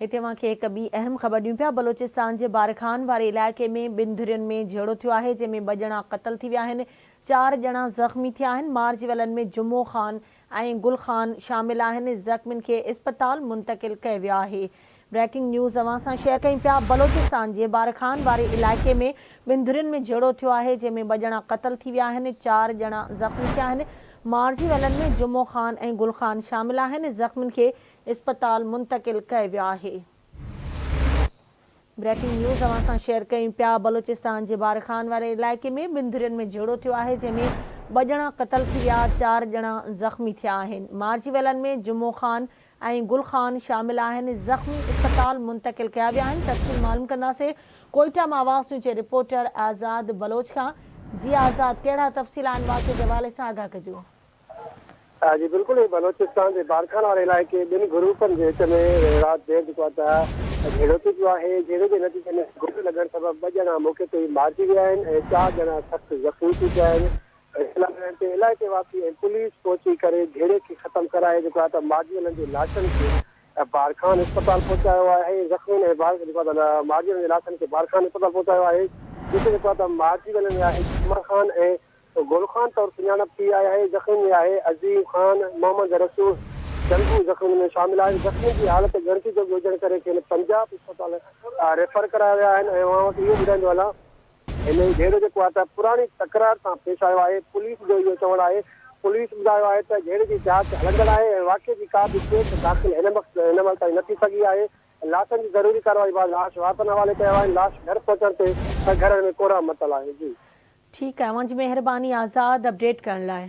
हिते के हिक ॿी अहम ख़बर ॾियूं पिया। बलोचिस्तान जे बारखान वारे इलाइक़े में ॿिनि धुरियुनि में झेड़ो थियो आहे, जंहिंमें 2 ॼणा क़तल थी विया आहिनि, 4 ॼणा ज़ख़्मी थिया आहिनि। मार्जिवलन में जुमो ख़ान ऐं गुल ख़ान शामिल आहिनि। ज़ख़्मियुनि खे इस्पताल मुंतक़िल कयो वियो आहे। ब्रेकिंग न्यूज़ अवां सां शेयर कयूं पिया। बलोचिस्तान जे बारखान वारे इलाइक़े में 2 धुरियुनि में झेड़ो थियो आहे, जंहिंमें 2 ॼणा क़तल थी विया आहिनि, 4 ॼणा ज़ख़्मी थिया आहिनि। मार्जिवलन में जुमो ख़ान ऐं गुल ख़ान शामिल आहिनि। ज़ख़्मियुनि खे इस्पताल मुंतक़िल कयो वियो आहे। ब्रेकिंग न्यूज़ अवां सां शेयर कयूं पिया। बलोचिस्तान जे बारखान वारे इलाइक़े में 2 धुरियुनि में झेड़ो थियो आहे, जंहिंमें 2 ॼणा क़तल थी विया, 4 ॼणा ज़ख़्मी थिया आहिनि। मार्जिवलन में जुमो ख़ान ऐं गुल ख़ान शामिल आहिनि। ज़ख़्मी इस्पताल मुंतक़िल कया विया आहिनि। तफ़सील मालूम कंदासीं कोयटा मां आवाज़ न्यूज़ जे रिपोर्टर आज़ाद बलोच खां। जी आज़ाद, कहिड़ा तफ़सील आहिनि वाक़े जे हवाले सां आगाह कजो। जी बिल्कुलु, बलोचिस्तान के बारखान वाले इलाइक़े 2 ग्रुपनि जे विच में राति देर झेड़ो थी पियो आहे। झेड़े जे नतीजे में गोली लॻण सबबि 2 ॼणा मौके ते मारिजी विया आहिनि ऐं 4 ॼणा सख़्तु ज़ख़्मी थी पिया आहिनि। इलाइक़े वासी ऐं पुलिस पहुची करे झेड़े खे ख़तमु कराए मार्जिवलन जी लाशनि खे बारखान इस्पताल पहुचायो आहे। ज़ख़्मी ऐं मार्जिवलन जी लाशनि खे बारखान इस्पताल पहुचायो आहे, जिते मार्जिवलन में आहे जुमा ख़ान ऐं गुल ख़ान तौर सुञाणप थी आहे। ज़ख़्मी में आहे अज़ीम ख़ान, मोहम्मद रसूल जंगू ज़ख़्मी में शामिल आहिनि। ज़ख़्मी की हालत गणती जो हुजण करे पंजाब इस्पताल रेफर कराया विया आहिनि ऐं वहाँ वटि इहो ॿुधाईंदो हलां हिन झेड़ो जेको आहे पुरानी तकरार सां पेश आयो आहे। पुलिस जो इहो चवणु आहे, पुलिस ॿुधायो आहे त झेड़े जी जांच हलंदड़ आहे ऐं वाक़े जी का बि केस दाख़िल हिन महिल ताईं न थी सघी आहे। लाशनि जी ज़रूरी कार्रवाई बाद लाश वापसि हवाले कयो आहे। लाश घर पहुचण ते घर में कोरा मतल आहे। जी ठीकु आहे, मुंहिंजी महिरबानी आज़ाद अपडेट करण लाइ।